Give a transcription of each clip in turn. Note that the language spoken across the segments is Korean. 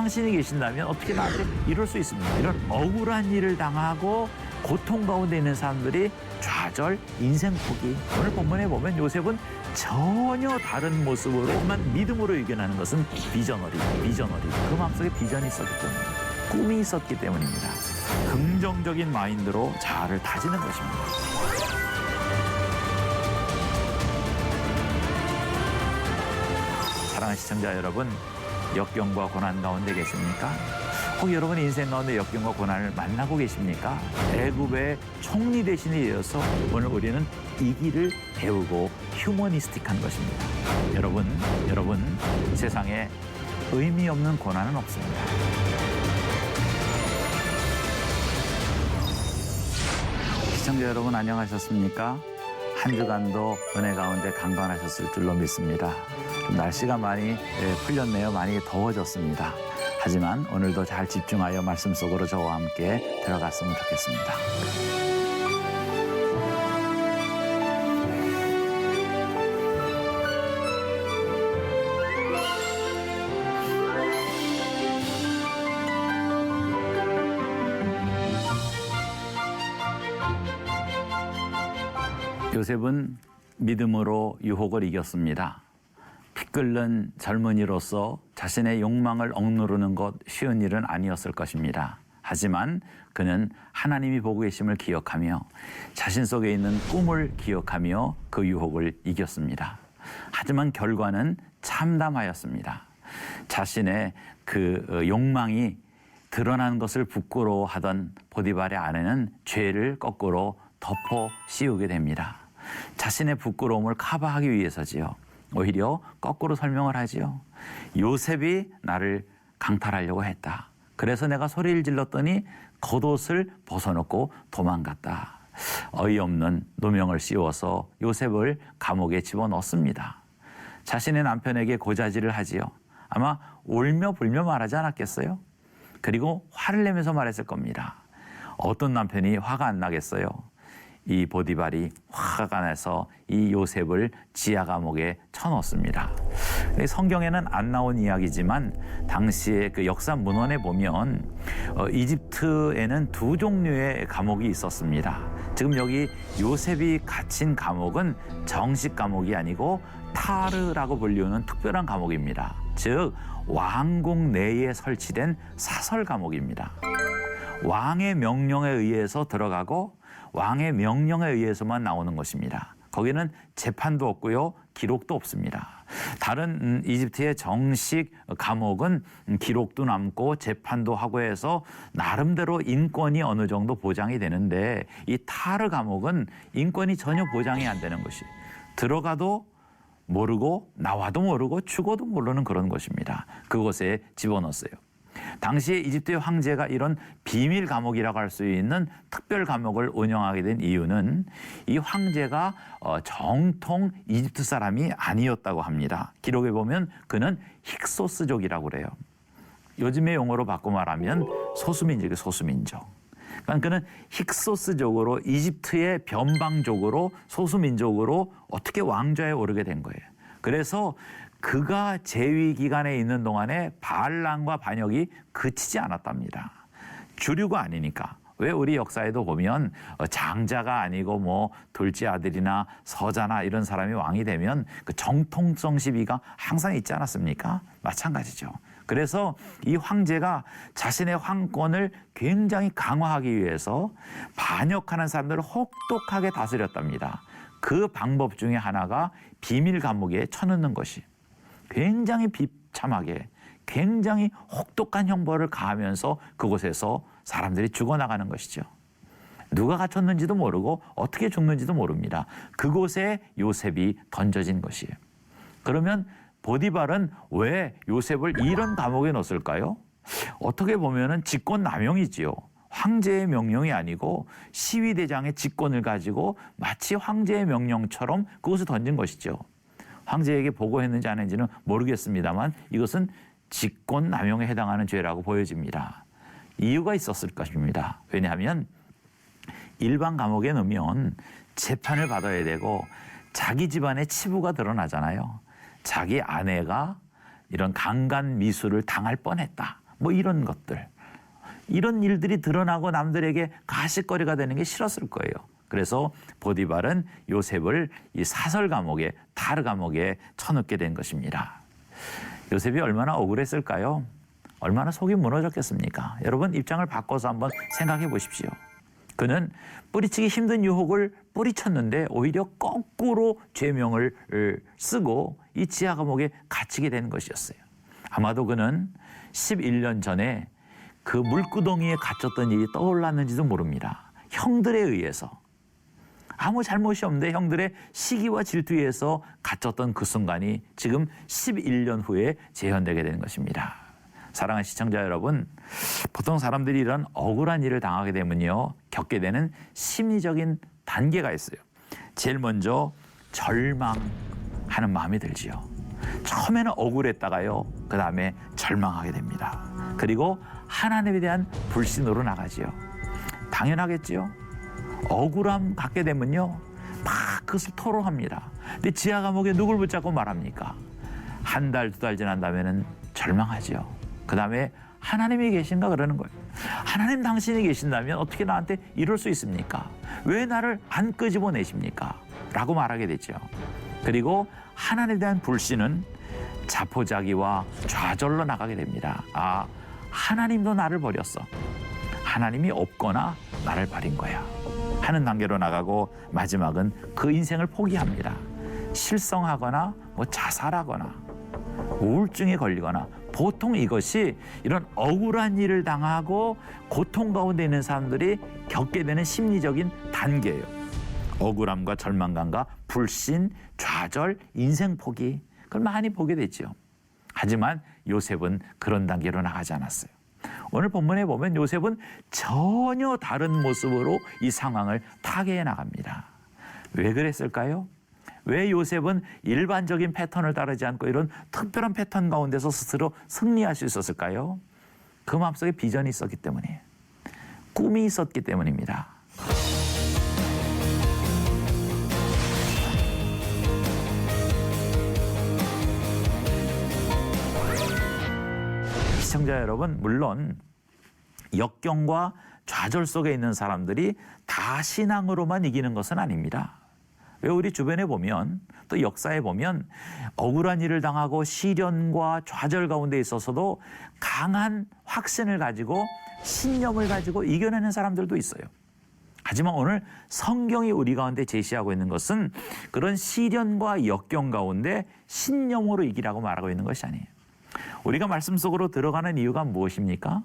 당신이 계신다면 어떻게 나한테 이럴 수 있습니까? 이런 억울한 일을 당하고 고통 가운데 있는 사람들이 좌절, 인생 포기. 오늘 본문에 보면 요셉은 전혀 다른 모습으로만 믿음으로 이겨나는 것은 비전어리. 그 마음속에 비전이 있었기 때문에, 꿈이 있었기 때문입니다. 긍정적인 마인드로 자아를 다지는 것입니다. 사랑하는 시청자 여러분, 역경과 고난 가운데 계십니까? 혹 여러분 인생 가운데 역경과 고난을 만나고 계십니까? 애굽의 총리 대신에 이어서 오늘 우리는 이 길을 배우고 휴머니스틱한 것입니다. 여러분 세상에 의미 없는 고난은 없습니다. 시청자 여러분 안녕하셨습니까? 한 주간도 은혜 가운데 강건하셨을 줄로 믿습니다. 좀 날씨가 많이 풀렸네요. 많이 더워졌습니다. 하지만 오늘도 잘 집중하여 말씀 속으로 저와 함께 들어갔으면 좋겠습니다. 요셉은 믿음으로 유혹을 이겼습니다. 피 끓는 젊은이로서 자신의 욕망을 억누르는 것 쉬운 일은 아니었을 것입니다. 하지만 그는 하나님이 보고 계심을 기억하며 자신 속에 있는 꿈을 기억하며 그 유혹을 이겼습니다. 하지만 결과는 참담하였습니다. 자신의 그 욕망이 드러난 것을 부끄러워하던 보디발의 아내는 죄를 거꾸로 덮어 씌우게 됩니다. 자신의 부끄러움을 커버하기 위해서지요. 오히려 거꾸로 설명을 하지요. 요셉이 나를 강탈하려고 했다. 그래서 내가 소리를 질렀더니 겉옷을 벗어놓고 도망갔다. 어이없는 누명을 씌워서 요셉을 감옥에 집어넣습니다. 자신의 남편에게 고자질을 하지요. 아마 울며 불며 말하지 않았겠어요? 그리고 화를 내면서 말했을 겁니다. 어떤 남편이 화가 안 나겠어요? 이 보디발이 화가 나서 이 요셉을 지하 감옥에 쳐넣습니다. 성경에는 안 나온 이야기지만 당시의 그 역사 문헌에 보면 이집트에는 두 종류의 감옥이 있었습니다. 지금 여기 요셉이 갇힌 감옥은 정식 감옥이 아니고 타르라고 불리우는 특별한 감옥입니다. 즉 왕궁 내에 설치된 사설 감옥입니다. 왕의 명령에 의해서 들어가고 왕의 명령에 의해서만 나오는 것입니다. 거기는 재판도 없고요. 기록도 없습니다. 다른 이집트의 정식 감옥은 기록도 남고 재판도 하고 해서 나름대로 인권이 어느 정도 보장이 되는데 이 타르 감옥은 인권이 전혀 보장이 안 되는 것이 들어가도 모르고 나와도 모르고 죽어도 모르는 그런 것입니다. 그곳에 집어넣었어요. 당시에 이집트의 황제가 이런 비밀 감옥이라고 할 수 있는 특별 감옥을 운영하게 된 이유는 이 황제가 정통 이집트 사람이 아니었다고 합니다. 기록에 보면 그는 힉소스족이라고 그래요. 요즘의 용어로 바꿔 말하면 소수민족이에요. 소수민족. 그러니까 그는 힉소스족으로 이집트의 변방족으로 소수민족으로 어떻게 왕좌에 오르게 된 거예요. 그래서 그가 재위 기간에 있는 동안에 반란과 반역이 그치지 않았답니다. 주류가 아니니까. 왜 우리 역사에도 보면 장자가 아니고 뭐 둘째 아들이나 서자나 이런 사람이 왕이 되면 그 정통성 시비가 항상 있지 않았습니까? 마찬가지죠. 그래서 이 황제가 자신의 황권을 굉장히 강화하기 위해서 반역하는 사람들을 혹독하게 다스렸답니다. 그 방법 중에 하나가 비밀 감옥에 쳐넣는 것이 굉장히 비참하게 굉장히 혹독한 형벌을 가하면서 그곳에서 사람들이 죽어나가는 것이죠. 누가 갇혔는지도 모르고 어떻게 죽는지도 모릅니다. 그곳에 요셉이 던져진 것이에요. 그러면 보디발은 왜 요셉을 이런 감옥에 넣었을까요? 어떻게 보면은 직권 남용이지요. 황제의 명령이 아니고 시위대장의 직권을 가지고 마치 황제의 명령처럼 그곳에 던진 것이죠. 황제에게 보고했는지 안 했는지는 모르겠습니다만 이것은 직권 남용에 해당하는 죄라고 보여집니다. 이유가 있었을 것입니다. 왜냐하면 일반 감옥에 넣으면 재판을 받아야 되고 자기 집안의 치부가 드러나잖아요. 자기 아내가 이런 강간 미수를 당할 뻔했다. 뭐 이런 것들. 이런 일들이 드러나고 남들에게 가십거리가 되는 게 싫었을 거예요. 그래서 보디발은 요셉을 이 사설 감옥에, 타르 감옥에 쳐넣게 된 것입니다. 요셉이 얼마나 억울했을까요? 얼마나 속이 무너졌겠습니까? 여러분 입장을 바꿔서 한번 생각해 보십시오. 그는 뿌리치기 힘든 유혹을 뿌리쳤는데 오히려 거꾸로 죄명을 쓰고 이 지하 감옥에 갇히게 된 것이었어요. 아마도 그는 11년 전에 그 물구덩이에 갇혔던 일이 떠올랐는지도 모릅니다. 형들에 의해서. 아무 잘못이 없는데 형들의 시기와 질투에서 갇혔던 그 순간이 지금 11년 후에 재현되게 되는 것입니다. 사랑하는 시청자 여러분, 보통 사람들이 이런 억울한 일을 당하게 되면요, 겪게 되는 심리적인 단계가 있어요. 제일 먼저 절망하는 마음이 들지요. 처음에는 억울했다가요, 그 다음에 절망하게 됩니다. 그리고 하나님에 대한 불신으로 나가지요. 당연하겠지요. 억울함 갖게 되면요, 막 그것을 토로합니다. 근데 지하 감옥에 누굴 붙잡고 말합니까? 한 달, 두 달 지난 다음에는 절망하지요. 그 다음에 하나님이 계신가 그러는 거예요. 하나님 당신이 계신다면 어떻게 나한테 이럴 수 있습니까? 왜 나를 안 끄집어내십니까? 라고 말하게 되죠. 그리고 하나님에 대한 불신은 자포자기와 좌절로 나가게 됩니다. 아, 하나님도 나를 버렸어. 하나님이 없거나 나를 버린 거야 하는 단계로 나가고, 마지막은 그 인생을 포기합니다. 실성하거나 뭐 자살하거나 우울증에 걸리거나, 보통 이것이 이런 억울한 일을 당하고 고통 가운데 있는 사람들이 겪게 되는 심리적인 단계예요. 억울함과 절망감과 불신, 좌절, 인생 포기, 그걸 많이 보게 되죠. 하지만 요셉은 그런 단계로 나가지 않았어요. 오늘 본문에 보면 요셉은 전혀 다른 모습으로 이 상황을 타개해 나갑니다. 왜 그랬을까요? 왜 요셉은 일반적인 패턴을 따르지 않고 이런 특별한 패턴 가운데서 스스로 승리할 수 있었을까요? 그 마음속에 비전이 있었기 때문이에요. 꿈이 있었기 때문입니다. 시청자 여러분, 물론 역경과 좌절 속에 있는 사람들이 다 신앙으로만 이기는 것은 아닙니다. 왜 우리 주변에 보면, 또 역사에 보면 억울한 일을 당하고 시련과 좌절 가운데 있어서도 강한 확신을 가지고 신념을 가지고 이겨내는 사람들도 있어요. 하지만 오늘 성경이 우리 가운데 제시하고 있는 것은 그런 시련과 역경 가운데 신념으로 이기라고 말하고 있는 것이 아니에요. 우리가 말씀 속으로 들어가는 이유가 무엇입니까?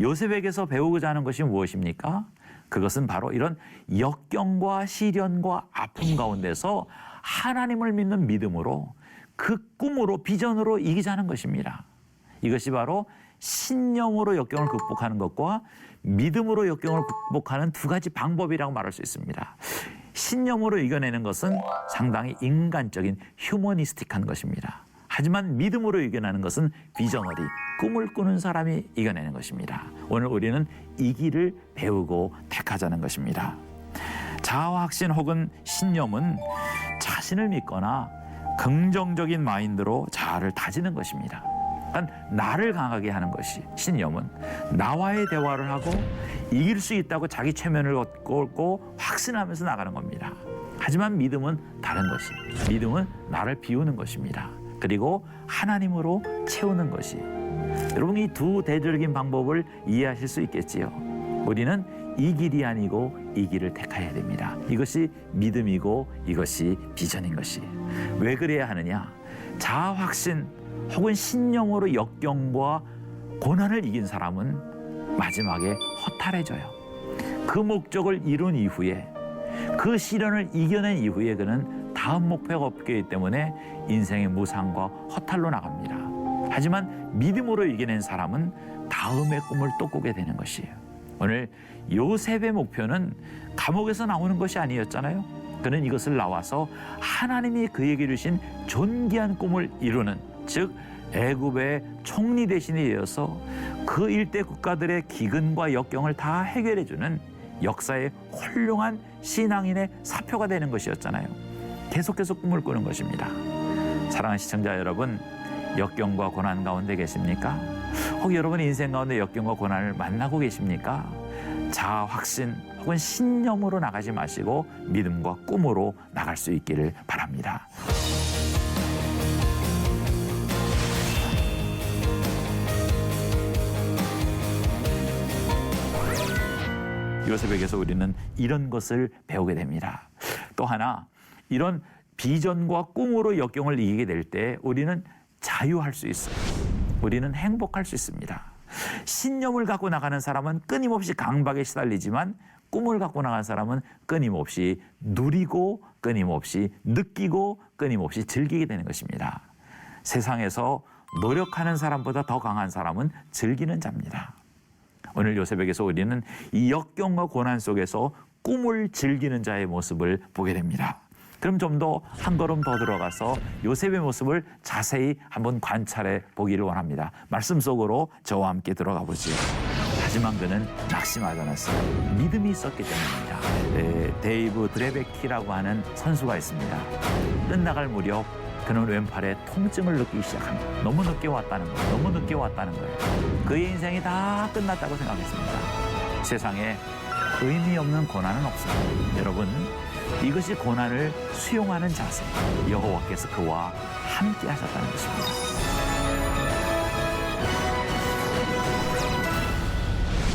요셉에게서 배우고자 하는 것이 무엇입니까? 그것은 바로 이런 역경과 시련과 아픔 가운데서 하나님을 믿는 믿음으로, 그 꿈으로, 비전으로 이기자는 것입니다. 이것이 바로 신념으로 역경을 극복하는 것과 믿음으로 역경을 극복하는 두 가지 방법이라고 말할 수 있습니다. 신념으로 이겨내는 것은 상당히 인간적인 휴머니스틱한 것입니다. 하지만 믿음으로 이겨내는 것은 비저너리, 꿈을 꾸는 사람이 이겨내는 것입니다. 오늘 우리는 이 길을 배우고 택하자는 것입니다. 자아 확신 혹은 신념은 자신을 믿거나 긍정적인 마인드로 자아를 다지는 것입니다. 그러니까 나를 강하게 하는 것이, 신념은 나와의 대화를 하고 이길 수 있다고 자기 최면을 걷고 확신하면서 나가는 겁니다. 하지만 믿음은 다른 것이, 믿음은 나를 비우는 것입니다. 그리고 하나님으로 채우는 것이. 여러분, 이 두 대적인 방법을 이해하실 수 있겠지요. 우리는 이 길이 아니고 이 길을 택해야 됩니다. 이것이 믿음이고 이것이 비전인 것이. 왜 그래야 하느냐? 자아 확신 혹은 신념으로 역경과 고난을 이긴 사람은 마지막에 허탈해져요. 그 목적을 이룬 이후에, 그 시련을 이겨낸 이후에 그는 다음 목표가 없기 때문에 인생의 무상과 허탈로 나갑니다. 하지만 믿음으로 이겨낸 사람은 다음의 꿈을 또 꾸게 되는 것이에요. 오늘 요셉의 목표는 감옥에서 나오는 것이 아니었잖아요. 그는 이것을 나와서 하나님이 그에게 주신 존귀한 꿈을 이루는, 즉 애굽의 총리 대신이 되어서 그 일대 국가들의 기근과 역경을 다 해결해주는 역사의 훌륭한 신앙인의 사표가 되는 것이었잖아요. 계속해서 꿈을 꾸는 것입니다. 사랑하는 시청자 여러분, 역경과 고난 가운데 계십니까? 혹 여러분 인생 가운데 역경과 고난을 만나고 계십니까? 자아 확신 혹은 신념으로 나가지 마시고 믿음과 꿈으로 나갈 수 있기를 바랍니다. 요셉에게서 우리는 이런 것을 배우게 됩니다. 또 하나, 이런 비전과 꿈으로 역경을 이기게 될 때 우리는 자유할 수 있어요. 우리는 행복할 수 있습니다. 신념을 갖고 나가는 사람은 끊임없이 강박에 시달리지만 꿈을 갖고 나가는 사람은 끊임없이 누리고 끊임없이 느끼고 끊임없이 즐기게 되는 것입니다. 세상에서 노력하는 사람보다 더 강한 사람은 즐기는 자입니다. 오늘 요셉에게서 우리는 이 역경과 고난 속에서 꿈을 즐기는 자의 모습을 보게 됩니다. 그럼 좀 더 한 걸음 더 들어가서 요셉의 모습을 자세히 한번 관찰해 보기를 원합니다. 말씀 속으로 저와 함께 들어가 보지요. 하지만 그는 낙심하지 않았어요. 믿음이 있었기 때문입니다. 데이브 드레베키라고 하는 선수가 있습니다. 끝나갈 무렵 그는 왼팔에 통증을 느끼기 시작합니다. 너무 늦게 왔다는 거예요. 너무 늦게 왔다는 거예요. 그의 인생이 다 끝났다고 생각했습니다. 세상에 의미 없는 고난은 없습니다. 여러분, 이것이 고난을 수용하는 자세, 여호와께서 그와 함께 하셨다는 것입니다.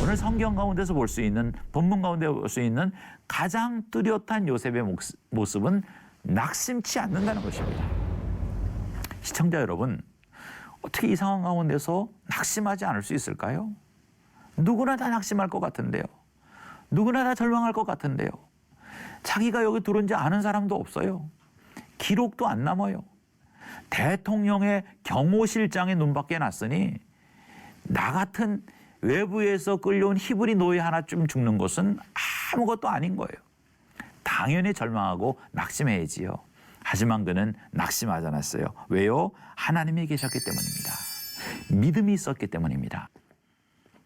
오늘 성경 가운데서 볼 수 있는, 본문 가운데 볼 수 있는 가장 뚜렷한 요셉의 모습은 낙심치 않는다는 것입니다. 시청자 여러분, 어떻게 이 상황 가운데서 낙심하지 않을 수 있을까요? 누구나 다 낙심할 것 같은데요. 누구나 다 절망할 것 같은데요. 자기가 여기 들어온 지 아는 사람도 없어요. 기록도 안 남아요. 대통령의 경호실장의 눈밖에 났으니 나 같은 외부에서 끌려온 히브리 노예 하나쯤 죽는 것은 아무것도 아닌 거예요. 당연히 절망하고 낙심해야지요. 하지만 그는 낙심하지 않았어요. 왜요? 하나님이 계셨기 때문입니다. 믿음이 있었기 때문입니다.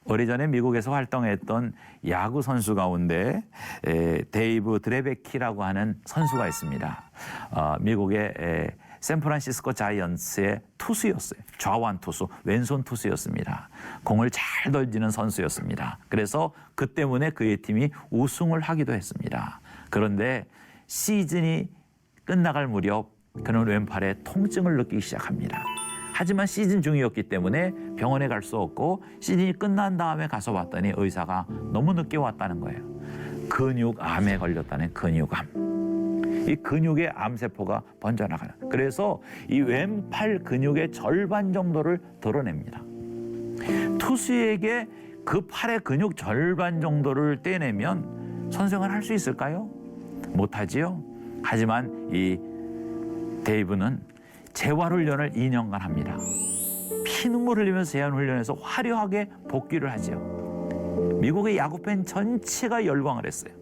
오래전에 미국에서 활동했던 야구 선수 가운데 데이브 드레베키라고 하는 선수가 있습니다. 미국의 샌프란시스코 자이언츠의 투수였어요. 좌완 투수, 왼손 투수였습니다. 공을 잘 던지는 선수였습니다. 그래서 그 때문에 그의 팀이 우승을 하기도 했습니다. 그런데 시즌이 끝나갈 무렵 그는 왼팔에 통증을 느끼기 시작합니다. 하지만 시즌 중이었기 때문에 병원에 갈 수 없고 시즌이 끝난 다음에 가서 봤더니 의사가 너무 늦게 왔다는 거예요. 근육암에 걸렸다는 근육암. 이 근육의 암세포가 번져나가는. 그래서 이 왼팔 근육의 절반 정도를 드러냅니다. 투수에게 그 팔의 근육 절반 정도를 떼내면 선생을 할 수 있을까요? 못하지요. 하지만 이 데이브는 재활훈련을 2년간 합니다. 피눈물 흘리면서 재활훈련에서 화려하게 복귀를 하죠. 미국의 야구팬 전체가 열광을 했어요.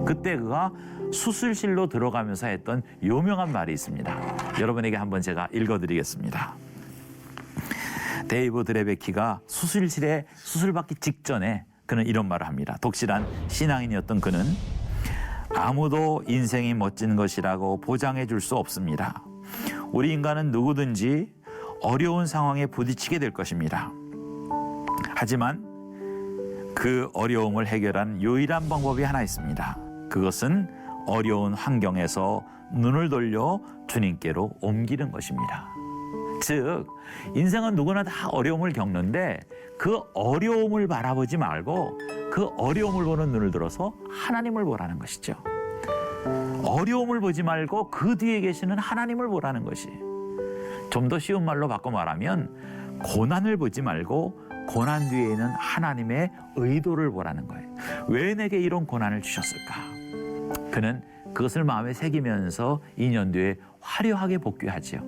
그때 그가 수술실로 들어가면서 했던 유명한 말이 있습니다. 여러분에게 한번 제가 읽어드리겠습니다. 데이브 드레베키가 수술실에 수술받기 직전에 그는 이런 말을 합니다. 독실한 신앙인이었던 그는 아무도 인생이 멋진 것이라고 보장해 줄 수 없습니다. 우리 인간은 누구든지 어려운 상황에 부딪히게 될 것입니다. 하지만 그 어려움을 해결한 유일한 방법이 하나 있습니다. 그것은 어려운 환경에서 눈을 돌려 주님께로 옮기는 것입니다. 즉, 인생은 누구나 다 어려움을 겪는데 그 어려움을 바라보지 말고 그 어려움을 보는 눈을 들어서 하나님을 보라는 것이죠. 어려움을 보지 말고 그 뒤에 계시는 하나님을 보라는 것이. 좀 더 쉬운 말로 바꿔 말하면 고난을 보지 말고 고난 뒤에 있는 하나님의 의도를 보라는 거예요. 왜 내게 이런 고난을 주셨을까? 그는 그것을 마음에 새기면서 2년 뒤에 화려하게 복귀하지요.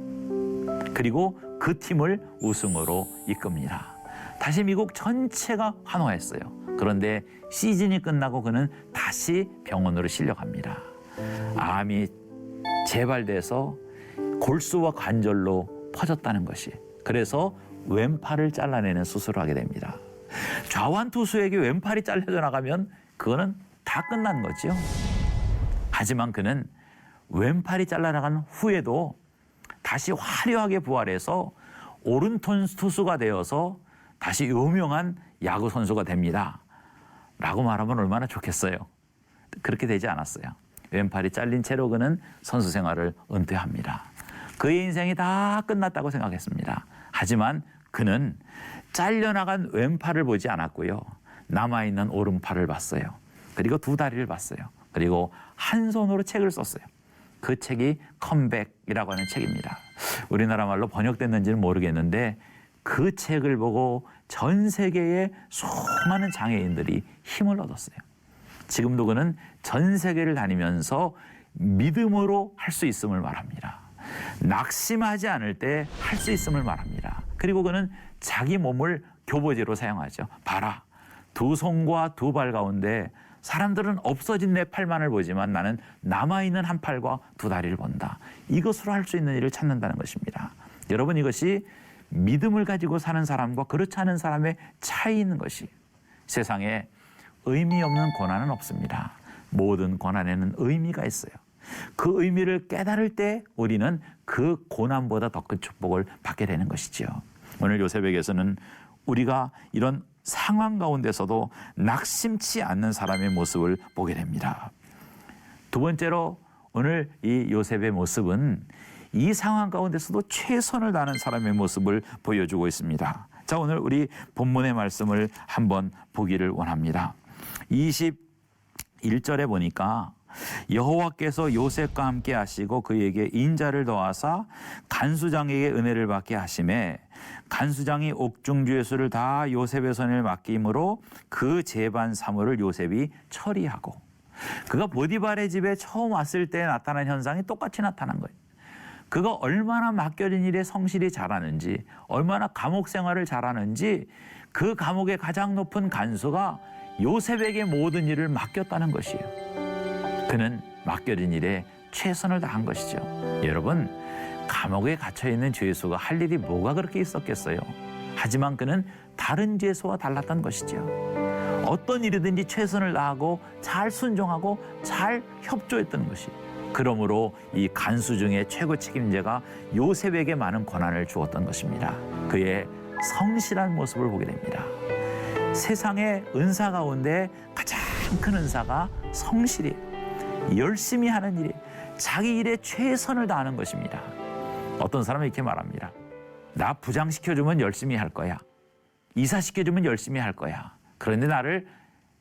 그리고 그 팀을 우승으로 이끕니다. 다시 미국 전체가 환호했어요. 그런데 시즌이 끝나고 그는 다시 병원으로 실려갑니다. 암이 재발돼서 골수와 관절로 퍼졌다는 것이. 그래서 왼팔을 잘라내는 수술을 하게 됩니다. 좌완 투수에게 왼팔이 잘려져 나가면 그거는 다 끝난 거죠. 하지만 그는 왼팔이 잘라나간 후에도 다시 화려하게 부활해서 오른손 투수가 되어서 다시 유명한 야구 선수가 됩니다. 라고 말하면 얼마나 좋겠어요. 그렇게 되지 않았어요. 왼팔이 잘린 채로 그는 선수 생활을 은퇴합니다. 그의 인생이 다 끝났다고 생각했습니다. 하지만 그는 잘려나간 왼팔을 보지 않았고요. 남아있는 오른팔을 봤어요. 그리고 두 다리를 봤어요. 그리고 한 손으로 책을 썼어요. 그 책이 컴백이라고 하는 책입니다. 우리나라 말로 번역됐는지는 모르겠는데 그 책을 보고 전 세계의 수많은 장애인들이 힘을 얻었어요. 지금도 그는 전 세계를 다니면서 믿음으로 할 수 있음을 말합니다. 낙심하지 않을 때 할 수 있음을 말합니다. 그리고 그는 자기 몸을 교보제로 사용하죠. 봐라, 두 손과 두 발 가운데 사람들은 없어진 내 팔만을 보지만 나는 남아있는 한 팔과 두 다리를 본다. 이것으로 할 수 있는 일을 찾는다는 것입니다. 여러분, 이것이 믿음을 가지고 사는 사람과 그렇지 않은 사람의 차이 있는 것이, 세상에 의미 없는 고난은 없습니다. 모든 고난에는 의미가 있어요. 그 의미를 깨달을 때 우리는 그 고난보다 더 큰 축복을 받게 되는 것이지요. 오늘 요셉에게서는 우리가 이런 상황 가운데서도 낙심치 않는 사람의 모습을 보게 됩니다. 두 번째로 오늘 이 요셉의 모습은 이 상황 가운데서도 최선을 다하는 사람의 모습을 보여주고 있습니다. 자, 오늘 우리 본문의 말씀을 한번 보기를 원합니다. 21절에 보니까 여호와께서 요셉과 함께 하시고 그에게 인자를 더하사 간수장에게 은혜를 받게 하심에 간수장이 옥중주의 수를 다 요셉의 손에 맡김으로 그 재반 사물을 요셉이 처리하고, 그가 보디발의 집에 처음 왔을 때 나타난 현상이 똑같이 나타난 거예요. 그가 얼마나 맡겨진 일에 성실히 잘하는지, 얼마나 감옥 생활을 잘하는지 그 감옥의 가장 높은 간수가 요셉에게 모든 일을 맡겼다는 것이에요. 그는 맡겨진 일에 최선을 다한 것이죠. 여러분, 감옥에 갇혀있는 죄수가 할 일이 뭐가 그렇게 있었겠어요? 하지만 그는 다른 죄수와 달랐던 것이죠. 어떤 일이든지 최선을 다하고 잘 순종하고 잘 협조했던 것이, 그러므로 이 간수 중에 최고 책임자가 요셉에게 많은 권한을 주었던 것입니다. 그의 성실한 모습을 보게 됩니다. 세상의 은사 가운데 가장 큰 은사가 성실이에요. 열심히 하는 일이, 자기 일에 최선을 다하는 것입니다. 어떤 사람은 이렇게 말합니다. 나 부장 시켜주면 열심히 할 거야. 이사 시켜주면 열심히 할 거야. 그런데 나를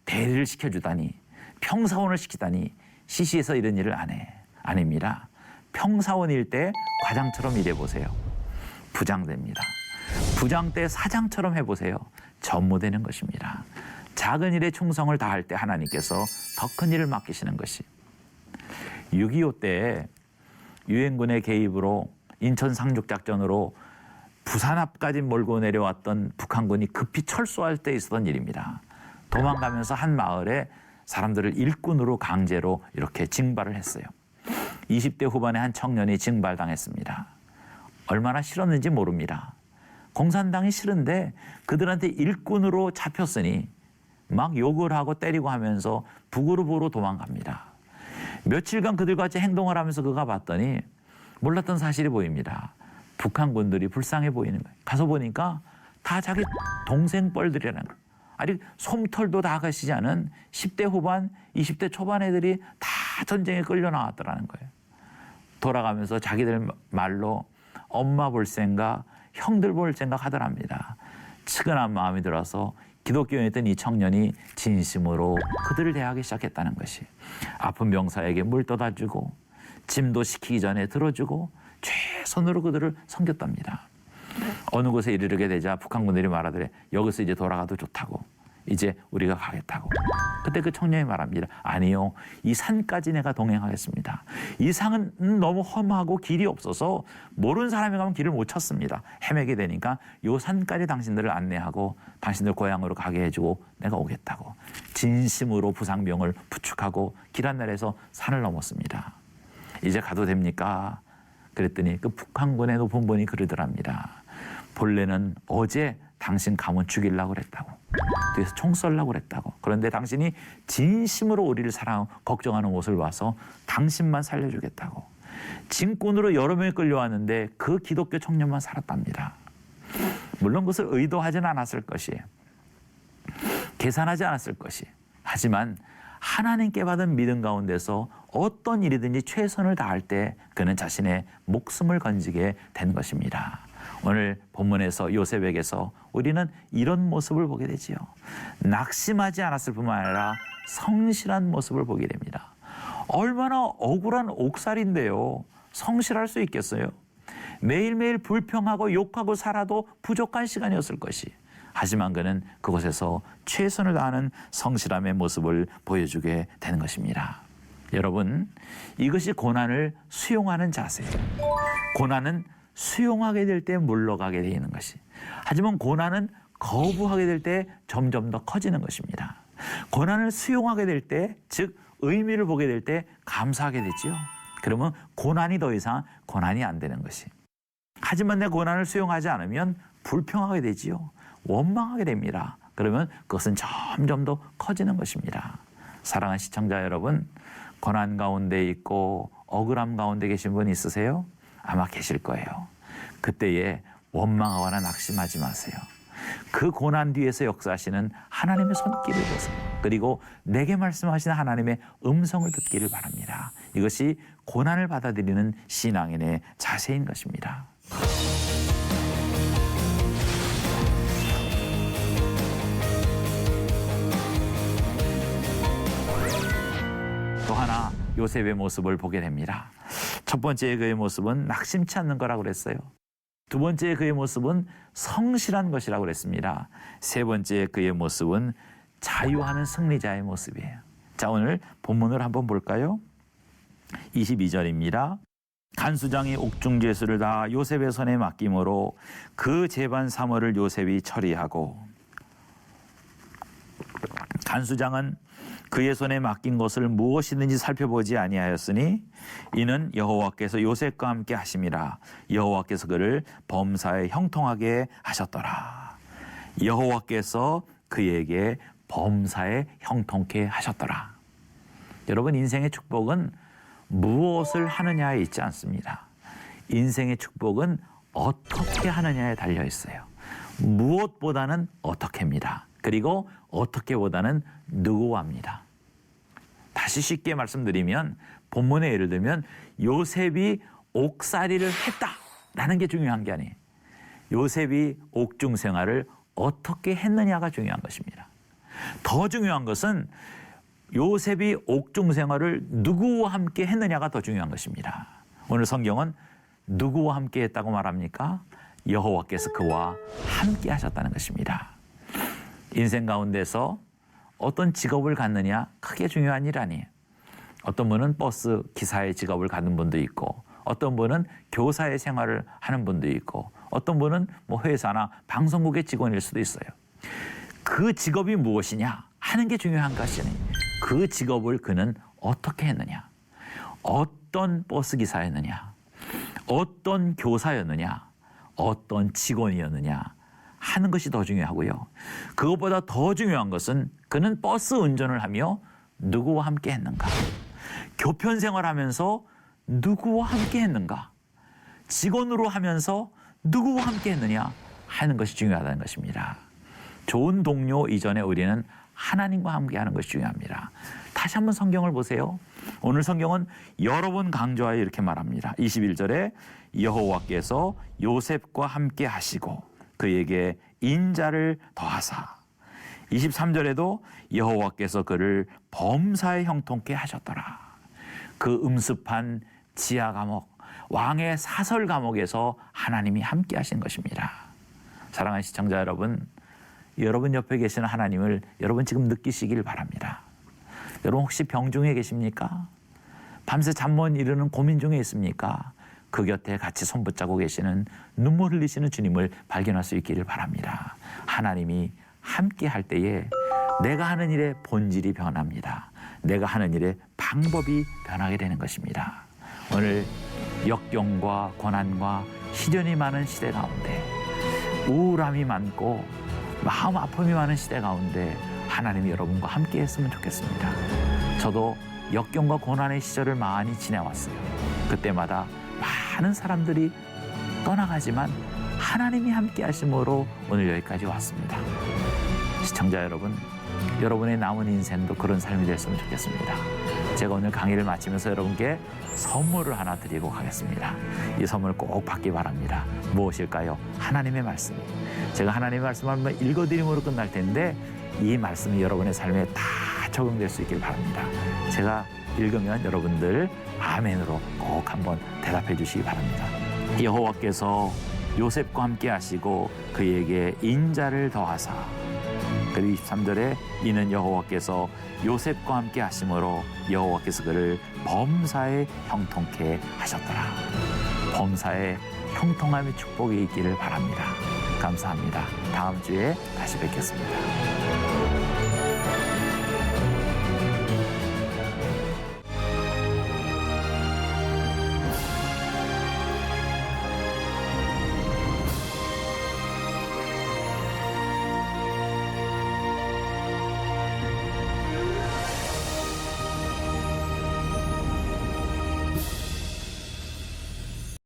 대리를 시켜주다니, 평사원을 시키다니 시시해서 이런 일을 안 해. 아닙니다. 평사원일 때 과장처럼 일해보세요. 부장 됩니다. 부장 때 사장처럼 해보세요. 전무되는 것입니다. 작은 일에 충성을 다할 때 하나님께서 더 큰 일을 맡기시는 것이, 6.25 때 유엔군의 개입으로 인천 상륙작전으로 부산 앞까지 몰고 내려왔던 북한군이 급히 철수할 때 있었던 일입니다. 도망가면서 한 마을에 사람들을 일꾼으로 강제로 이렇게 징발을 했어요. 20대 후반의 한 청년이 징발당했습니다. 얼마나 싫었는지 모릅니다. 공산당이 싫은데 그들한테 일꾼으로 잡혔으니 막 욕을 하고 때리고 하면서 북으로 도망갑니다. 며칠간 그들과 같이 행동을 하면서 그가 봤더니 몰랐던 사실이 보입니다. 북한군들이 불쌍해 보이는 거예요. 가서 보니까 다 자기 동생 뻘들이라는 거예요. 아니, 솜털도 다 가시지 않은 10대 후반, 20대 초반 애들이 다 전쟁에 끌려 나왔더라는 거예요. 돌아가면서 자기들 말로 엄마 볼 생각, 형들 볼 생각 하더랍니다. 측은한 마음이 들어서 기독교인이었던 이 청년이 진심으로 그들을 대하기 시작했다는 것이, 아픈 병사에게 물 떠다 주고 짐도 시키기 전에 들어주고 최선으로 그들을 섬겼답니다. 어느 곳에 이르게 되자 북한군들이 말하더래, 여기서 이제 돌아가도 좋다고, 이제 우리가 가겠다고. 그때 그 청년이 말합니다. 아니요, 이 산까지 내가 동행하겠습니다. 이 산은 너무 험하고 길이 없어서 모르는 사람이 가면 길을 못 찾습니다. 헤매게 되니까 요 산까지 당신들을 안내하고 당신들 고향으로 가게 해주고 내가 오겠다고. 진심으로 부상병을 부축하고 길 안내해서 산을 넘었습니다. 이제 가도 됩니까? 그랬더니 그 북한군의 높은 분이 그러더랍니다. 본래는 어제 당신 가면 죽이려고 그랬다고, 뒤에서 총 쏠려고 그랬다고. 그런데 당신이 진심으로 우리를 사랑하고 걱정하는 모습을 봐서 당신만 살려주겠다고. 진꾼으로 여러 명이 끌려왔는데 그 기독교 청년만 살았답니다. 물론 그것을 의도하지는 않았을 것이에요. 계산하지 않았을 것이. 하지만 하나님께 받은 믿음 가운데서 어떤 일이든지 최선을 다할 때 그는 자신의 목숨을 건지게 된 것입니다. 오늘 본문에서 요셉에게서 우리는 이런 모습을 보게 되지요. 낙심하지 않았을 뿐만 아니라 성실한 모습을 보게 됩니다. 얼마나 억울한 옥살인데요. 성실할 수 있겠어요? 매일매일 불평하고 욕하고 살아도 부족한 시간이었을 것이. 하지만 그는 그곳에서 최선을 다하는 성실함의 모습을 보여주게 되는 것입니다. 여러분, 이것이 고난을 수용하는 자세예요. 고난은 수용하게 될 때 물러가게 되는 것이. 하지만 고난은 거부하게 될 때 점점 더 커지는 것입니다. 고난을 수용하게 될 때, 즉 의미를 보게 될 때 감사하게 되지요. 그러면 고난이 더 이상 고난이 안 되는 것이. 하지만 내 고난을 수용하지 않으면 불평하게 되지요. 원망하게 됩니다. 그러면 그것은 점점 더 커지는 것입니다. 사랑하는 시청자 여러분, 고난 가운데 있고 억울함 가운데 계신 분 있으세요? 아마 계실 거예요. 그때에 원망하거나 낙심하지 마세요. 그 고난 뒤에서 역사하시는 하나님의 손길을 보세요. 그리고 내게 말씀하시는 하나님의 음성을 듣기를 바랍니다. 이것이 고난을 받아들이는 신앙인의 자세인 것입니다. 또 하나 요셉의 모습을 보게 됩니다. 첫 번째 그의 모습은 낙심치 않는 거라고 그랬어요. 두 번째 그의 모습은 성실한 것이라고 그랬습니다. 세 번째 그의 모습은 자유하는 승리자의 모습이에요. 자, 오늘 본문을 한번 볼까요? 22절입니다. 간수장이 옥중죄수를 다 요셉의 손에 맡김으로 그 재반 사물을 요셉이 처리하고, 간수장은 그의 손에 맡긴 것을 무엇이든지 살펴보지 아니하였으니 이는 여호와께서 요셉과 함께 하심이라. 여호와께서 그를 범사에 형통하게 하셨더라. 여호와께서 그에게 범사에 형통케 하셨더라. 여러분, 인생의 축복은 무엇을 하느냐에 있지 않습니다. 인생의 축복은 어떻게 하느냐에 달려 있어요. 무엇보다는 어떻게입니다. 그리고 어떻게보다는 누구와입니다. 다시 쉽게 말씀드리면, 본문에 예를 들면 요셉이 옥살이를 했다라는 게 중요한 게 아니에요. 요셉이 옥중 생활을 어떻게 했느냐가 중요한 것입니다. 더 중요한 것은 요셉이 옥중 생활을 누구와 함께 했느냐가 더 중요한 것입니다. 오늘 성경은 누구와 함께 했다고 말합니까? 여호와께서 그와 함께 하셨다는 것입니다. 인생 가운데서 어떤 직업을 갖느냐 크게 중요한 일 아니에요. 어떤 분은 버스 기사의 직업을 갖는 분도 있고, 어떤 분은 교사의 생활을 하는 분도 있고, 어떤 분은 회사나 방송국의 직원일 수도 있어요. 그 직업이 무엇이냐 하는 게 중요한 것이 아니에요. 그 직업을 그는 어떻게 했느냐, 어떤 버스 기사였느냐, 어떤 교사였느냐, 어떤 직원이었느냐 하는 것이 더 중요하고요. 그것보다 더 중요한 것은 그는 버스 운전을 하며 누구와 함께 했는가, 교편 생활하면서 누구와 함께 했는가, 직원으로 하면서 누구와 함께 했느냐 하는 것이 중요하다는 것입니다. 좋은 동료 이전에 우리는 하나님과 함께 하는 것이 중요합니다. 다시 한번 성경을 보세요. 오늘 성경은 여러 번 강조하여 이렇게 말합니다. 21절에 여호와께서 요셉과 함께 하시고 그에게 인자를 더하사, 23절에도 여호와께서 그를 범사에 형통케 하셨더라. 그 음습한 지하 감옥, 왕의 사설 감옥에서 하나님이 함께 하신 것입니다. 사랑하는 시청자 여러분, 여러분 옆에 계시는 하나님을 여러분 지금 느끼시길 바랍니다. 여러분 혹시 병 중에 계십니까? 밤새 잠 못 이루는 고민 중에 있습니까? 그 곁에 같이 손붙잡고 계시는 눈물 흘리시는 주님을 발견할 수 있기를 바랍니다. 하나님이 함께 할 때에 내가 하는 일의 본질이 변합니다. 내가 하는 일의 방법이 변하게 되는 것입니다. 오늘 역경과 고난과 시련이 많은 시대 가운데, 우울함이 많고 마음 아픔이 많은 시대 가운데 하나님이 여러분과 함께 했으면 좋겠습니다. 저도 역경과 고난의 시절을 많이 지내왔어요. 그때마다 많은 사람들이 떠나가지만 하나님이 함께 하심으로 오늘 여기까지 왔습니다. 시청자 여러분, 여러분의 남은 인생도 그런 삶이 됐으면 좋겠습니다. 제가 오늘 강의를 마치면서 여러분께 선물을 하나 드리고 가겠습니다. 이 선물 꼭 받기 바랍니다. 무엇일까요? 하나님의 말씀. 제가 하나님의 말씀을 한번 읽어드림으로 끝날 텐데 이 말씀이 여러분의 삶에 다 적용될 수 있길 바랍니다. 제가 읽으면 여러분들 아멘으로 꼭 한번 대답해 주시기 바랍니다. 여호와께서 요셉과 함께 하시고 그에게 인자를 더하사. 그리고 23절에 이는 여호와께서 요셉과 함께 하심으로 여호와께서 그를 범사에 형통케 하셨더라. 범사에 형통함의 축복이 있기를 바랍니다. 감사합니다. 다음 주에 다시 뵙겠습니다.